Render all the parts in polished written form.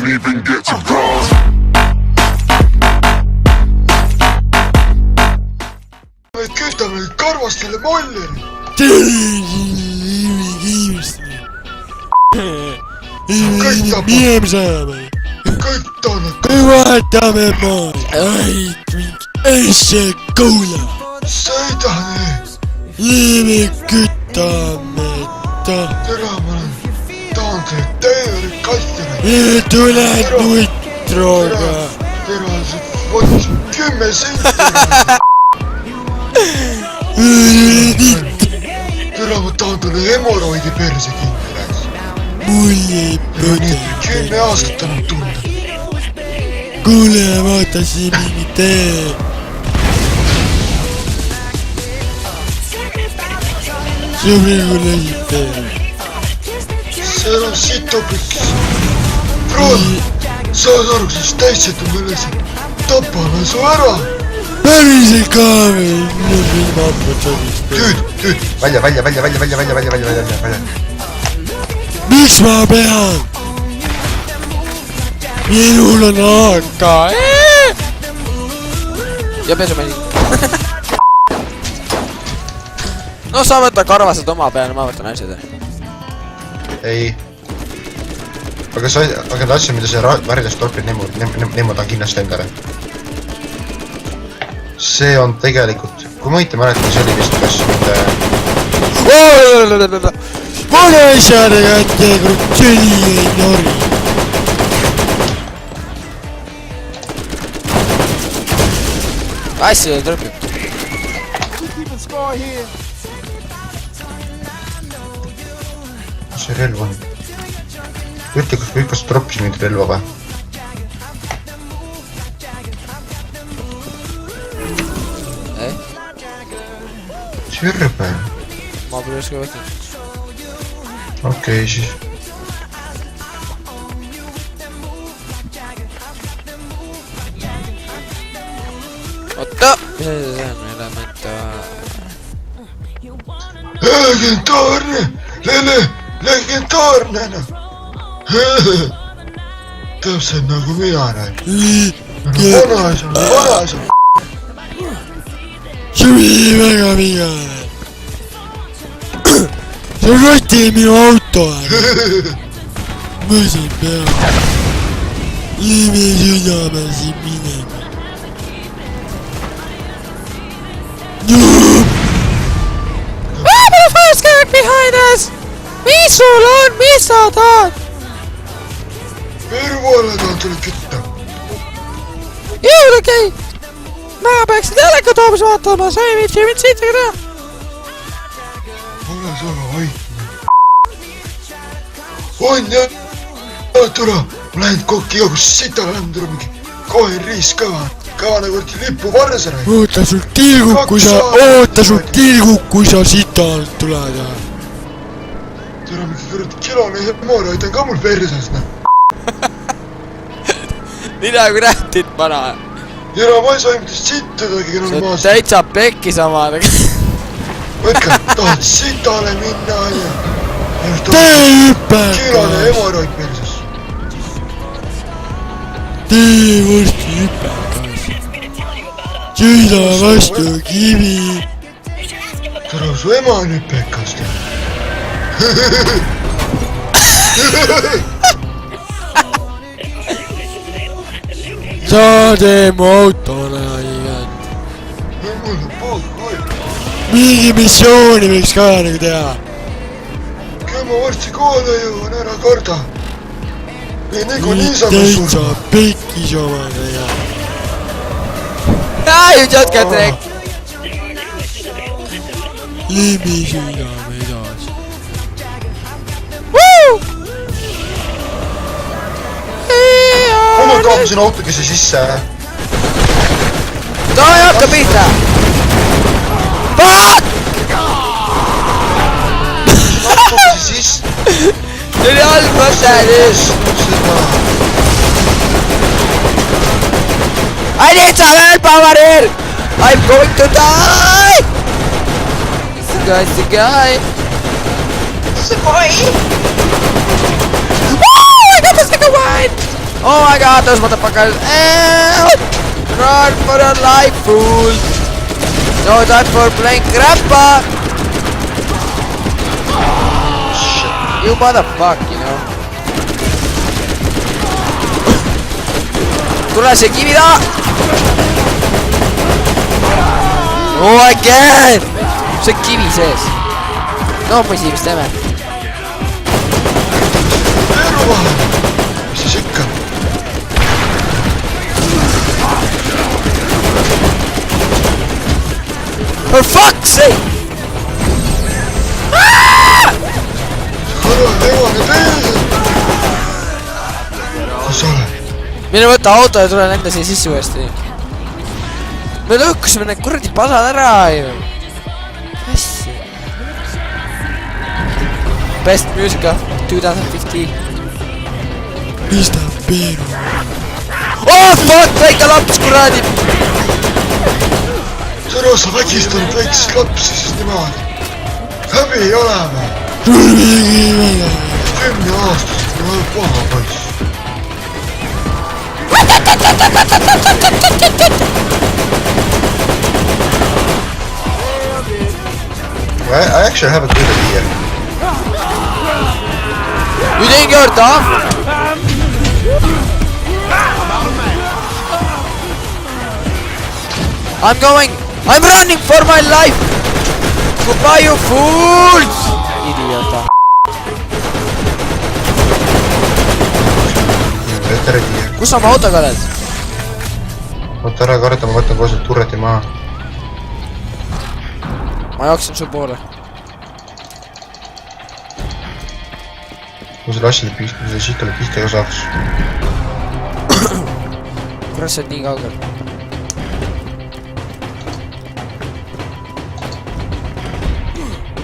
don't even get to cross. Me kütame karvastele molleri. Miem saame. Kõik tahavad Vaatame maal. Äisse kuula. sõida nii. Liimi kütame ta. Tere, ma olen tahan teid täielik kastina. Tule nuitroga. Tere, see võttis 10 senti. Tere, ma tahan talle hemoroidi perse kinni rääkida. Mul ei põde. 10 aastat on tunda. Kuule, vaata siin mingi tee. See on praegu lähib tee. Seal on sitopüks. Prood, saad aru, siis täitselt on veel asi. Tapame su ära. Päriselt ka veel. Mul on ilma hakkavad sobist. Tüüd. Välja. Miks ma pean? Minul on AK. Ja pesumesi. No sa võta karvased oma peale, ma võtan asjad. Ei. Aga need asjad, mida see värides torpid Nemo tahan kindlasti endale. See on tegelikult, kui ma õite mäletan, see oli vist kas mitte... Mul asjadega ette krutšeli ei nori. Asja trõpib. Mis see relv on? Ütle, kas troppis mingit relva või? Ei? Sirbe. Ma pole üles ka võtnud. Okei, siis. Oota! Mis asi see on? Elementaar... Legendaarne! Legendaarne! Täpselt nagu mina näin. Vana. See oli väga vigane. See roti minu auto. Ma siin pean. Liimi südame siin minema. Vahepeal fast guard behind us! Mis sul on? Mis sa tahad? Pervoole tahan sulle kütta. Jõuda käi! Ma peaksin telekat hoopis vaatama, sa ei viitsi mind siit teha. Ole sa vaikne. On jah! Tule! Ma lähen kokki iga kus sita lähen, tule mingi koer riis kõva. Kõva nagu võtti lipu varse räägi. Oota sul tilgub, kui sa sita alt tuled. Tere mingi kõrvati kilone hemoroid on ka mul perses, noh. Mida kui rähtid pana? Tere, ma ei saa mitte sittadagi enam See on maast. täitsa pekki samadega. Võtka, tahad sitale minna, aja. Tee hüppekas. Kilone hemoroid perses. Tee vorsti hüppekas. Sõida vastu kivi. Tere, su ema on hüppekas, tead. Sa tee mu autole igalt. Mul on pool kohe. Mingi missiooni võiks ka nagu teha. Küll ma varsti koole jõuan, ära karda. Nagu niisama Täitsa surma. pekkis omadega. You just got wrecked. Liimi südame edasi. Woo! Ma kaamusin autokesse sisse. Ta ei hakka pihta! Fuck! Autokesse sisse. See oli halb mõte nüüd! I need some help over here! I'm going to die! It's the guy! It's the boy! Woo! I got the second one! Oh my god, those motherfuckers. Help! Run for your life, fool. No time for playing grandpa. You motherfuck, you know. Tule see kivi taha! Oh again! See kivi sees. No poisi, mis teeme? Veeru vahel! Mis siis ikka? For fuck's sake! Ära jõuane tee! Kus sa oled? Mine võta auto ja tule lenda siia sisse uuesti. Me lõhkusime need kuradi pasad ära ju. Assi. Best music of 2015. mis ta Peeru? Oh fuck, väike laps kuradi! Sõna sa vägistanud väikest lapsi siis niimoodi. Häbi ei ole või? 10-aastased ei ole paha poiss. I actually have a good idea. You think you're tough? I'm running for my life! Goodbye you fools! Idiota. Better idea. Kus sa oma autoga oled? Oota ära karda, ma võtan kohe sealt turreti maha. Ma jooksen su poole. Kui selle asjale pihta, kui selle šikale pihta ka saaks. Kurat, sa oled nii kaugel.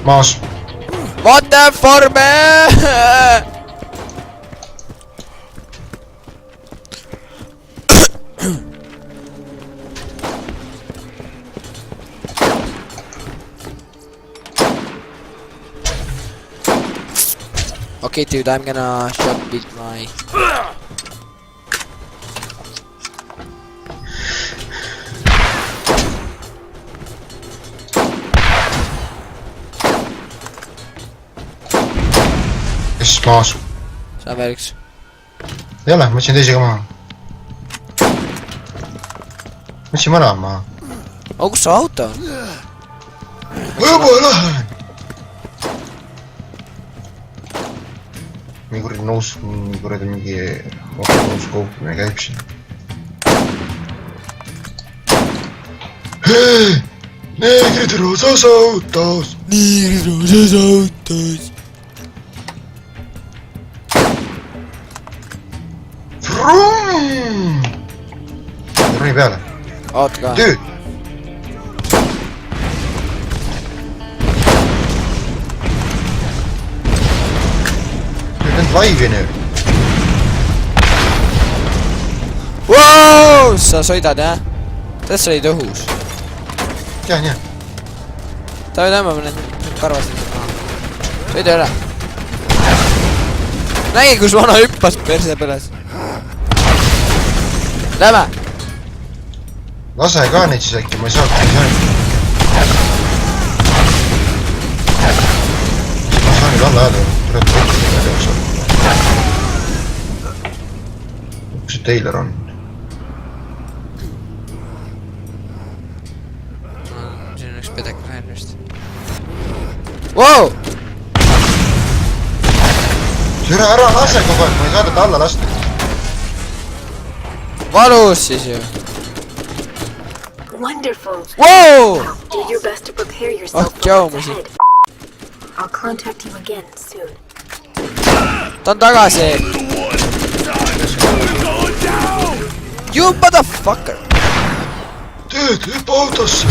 Maas. Vaata for me! Okay, dude, I'm gonna shot with my... Kes maas? Saan veel üks. Ei ole, ma võtsin teisi ka maha. Võtsin mõna maha. Oh, kus su auto on? Ma juba lähen! Mingi kuradi nõus, kuradi mingi nõus koopimine käib siin. Hei! Neegrid roosas autos! Neegrid roosas autos! Vroom! Roni peale. Oota ka. Tööd! Nüüd end laivi nüüd. Wow! Sa sõidad, jah? Täitsa olid õhus. Tean, jah. Ta või tõmbame need karvasid maha. Sõida üle. Nägi, kus vana hüppas perse peles. Lähme! Lase ka neid siis äkki, ma ei saa neid. Ma saan nüüd alla ajada, tuleb võtma välja osa. Kus see Taylor on? Siin on üks pedek vahel just. Wow! Ära lase kogu aeg, ma ei saa teda alla lasta. Valus siis ju. Wonderful. Wow! Do your best to prepare yourself for Joe, what's musi. ahead. I'll contact you again soon. Ta on tagasi. You motherfucker! Tööd, hüppa autosse!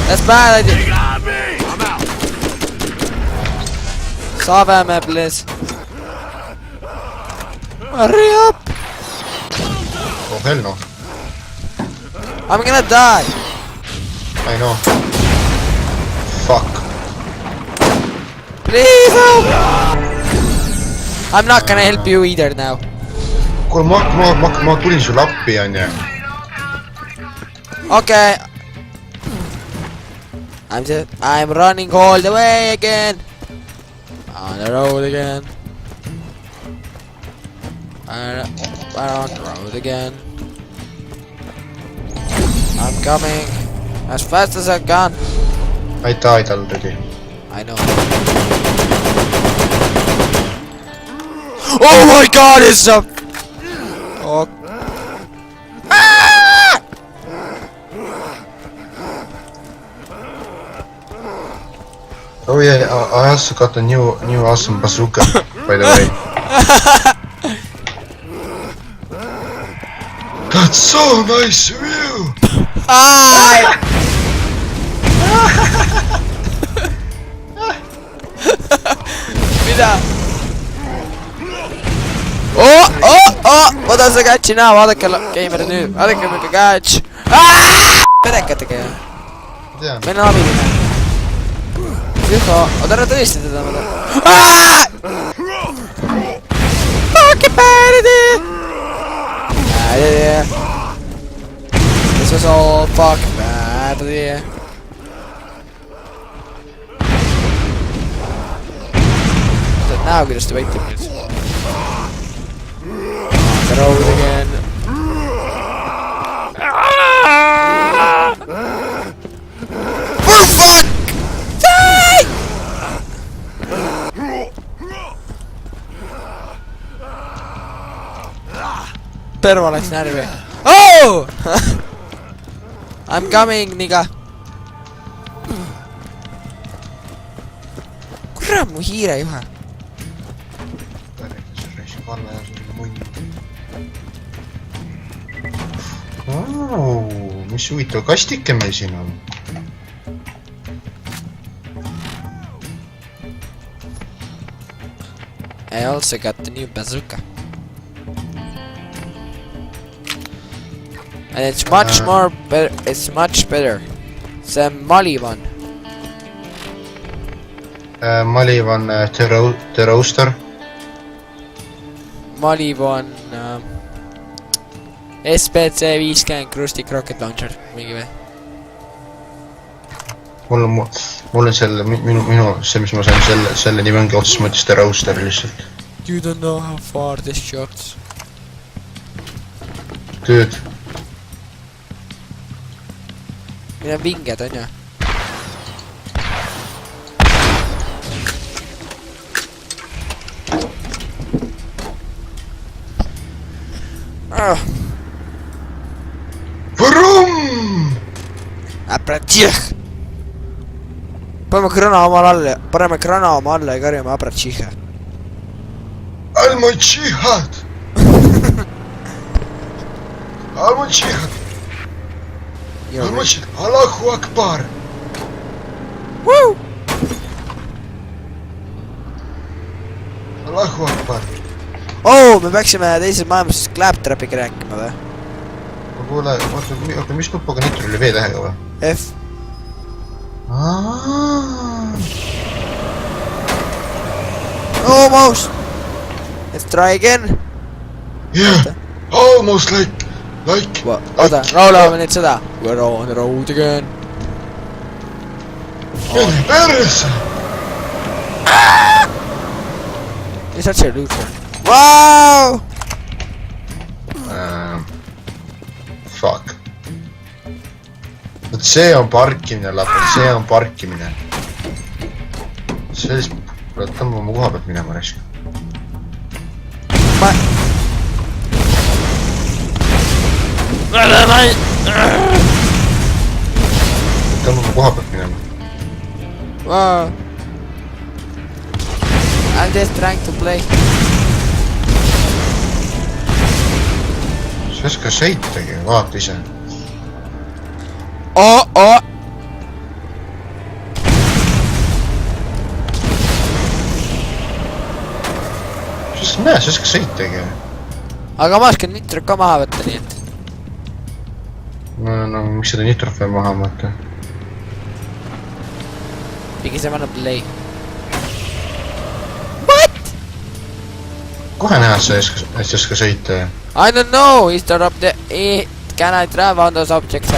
That's bad idea. Saaveme, please. Hurry up! Oh hell no. I'm gonna die. I know. Fuck. Please help! I'm not gonna help you either now. kuule ma tulin sulle appi onju. Okay. I'm running all the way again. On the road again. On the road again. I'm coming as fast as I can. I died already. I know. Oh my god, it's up! Oh. Ah! Oh yeah, I also got a new awesome bazooka, by the way. That's so nice view! Ah! Mida? Oh! Vaata see catch'i näo, vaadake Keimerid nüüd, vaadake mingi catch! Pedekatega ju. tean. Meil on abiline. Tühho, oota ära tõesti teda ma tahan. Fucking bad idea! Bad idea. This was all fucking bad idea. Oota, näo kuidas ta võitleb nüüd. The road again. For fuck! Die! Pervo läks närvi. Oh! I'm coming, nigga. Kurat, mu hiirejuhe. Mis huvitav kastike meil siin on? I also got the new bazooka. And it's much more better. It's much better. It's a Mali one. Mali on the roaster. Mali one. SPC 50 Krustik Rocket Launcher. Mingi või? Mul on selle, see mis ma sain selle nimi ongi otses mõttes the roaster lihtsalt. You don't know how far this shoots. Dude. Meil on vinged on ju. Vroom! Apratših! Paneme krana oma alla ja karjame apratšihe. Al-Mujihad! Al-Mujihad! Al-Mujihad! Allahu Akbar! Woo! Allahu Akbar! Oh, me peaksime teises maailmas Claptrapiga rääkima või? Kuule, oota, mis nupuga nitro oli V-tähega või? F. Almost! Let's try again! Yeah! Almost like... Oota, laulame nüüd seda. We're on the road again. Mene perse! You're such a loser. Wow! Fuck. Vot see on parkimine, lapel, see on parkimine. Sellist... Kuule, tõmba oma koha pealt minema raisk. Tõmba oma koha pealt minema. Wow. I'm just trying to play. Sa ei oska sõitagi, vaata ise. Oh! Sa ei oska sõitagi. Aga ma oskan nitrot ka maha võtta, nii et. No, miks seda nitrot veel maha mõtta? Because I wanna play. kohe näed sa ei oska sõita ja. I don't know, is there up the... Can I drive on those objects?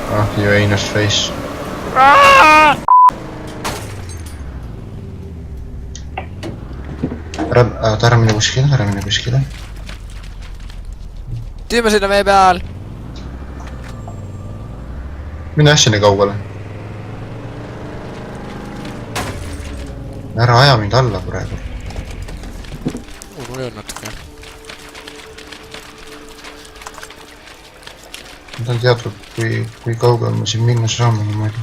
Ah, you anus face. ära mine kuskile. Tüüme sinna vee peal. Mine asja nii kaugele. Ära aja mind alla praegu. Mul ei olnud natuke. Ma tahan teatud, kui kaugel ma siin minna saame niimoodi.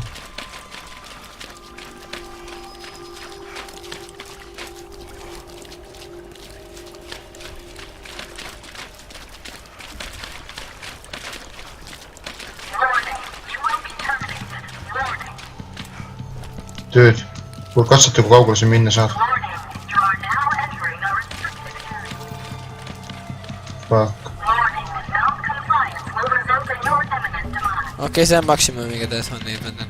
Tööd, kui katsata, kui kaugel sa minna saad. Fuck. Okei, see on maksimumiga tees on neid võndan.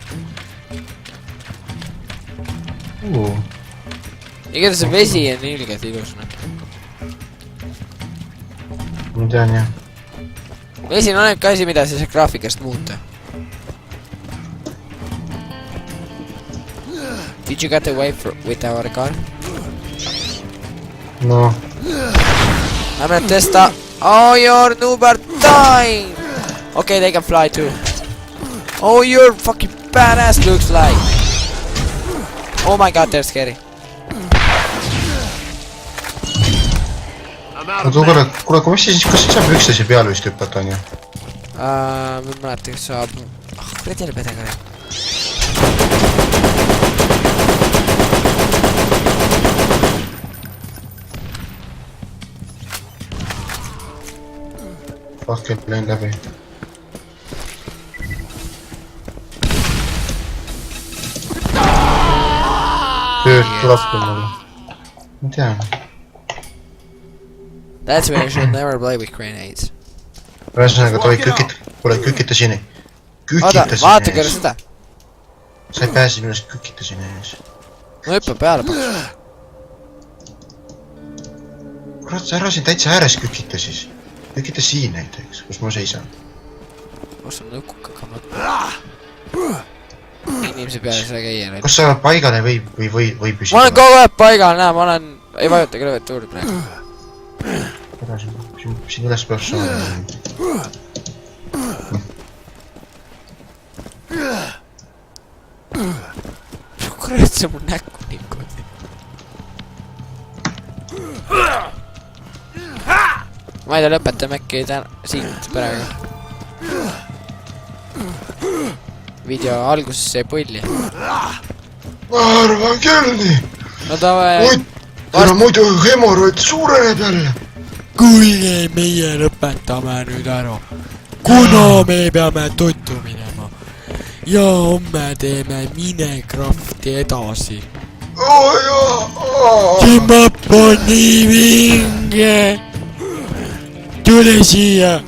Igatahes see vesi on ilgelt ilus. Ma tean jah. Vesi on ainuke asi, mida siis graafikast muuta. Did you get away with our car? No. I'm gonna test that. Oh, your noob are dying! Okay, they can fly too. Oh, you're fucking badass looks like. Oh my god, they're scary. Kuule, kas saab üksteise peale vist hüpata on ju? Ma mäleta, kas saab... Kuradi jälle pedega jah. Fuck, läin läbi. Tööd tulebki mulle. Ma tean. That's why you should never play with grenades. Ühesõnaga, tohi kükita siin. Oota, vaata kõrre seda. Sa ei pääse millest kükita siin ees. No hüppa peale paks. Kurat, sa ära siin täitsa ääres kükita siis. Kükita siin näiteks, kus ma seisan. Kus on nõkuka kamad? Inimese peale seda käia. Kas sa oled paigale või püsida? Ma olen kogu aeg paigal, näe, ma olen... Ei vajuta klaviatuuri praegu. Siin üles peab saama. Kurat, see mul näkku niimoodi. Ma ei tea, lõpetame äkki siit praegu. Video alguses jäi pulli. Ma arvan küll nii. No davai. Muidu hemoroid suureneb jälle. Kuulge, meie lõpetame nüüd ära. Kuna me peame tuttu minema. Ja homme teeme Minecrafti edasi. Jimap on nii vinge. Tule siia.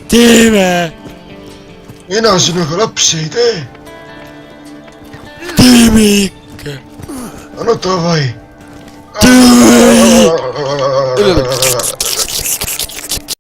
Teeme. Mina sinuga lapsi ei tee. Teeme ikka. No davai. Tule.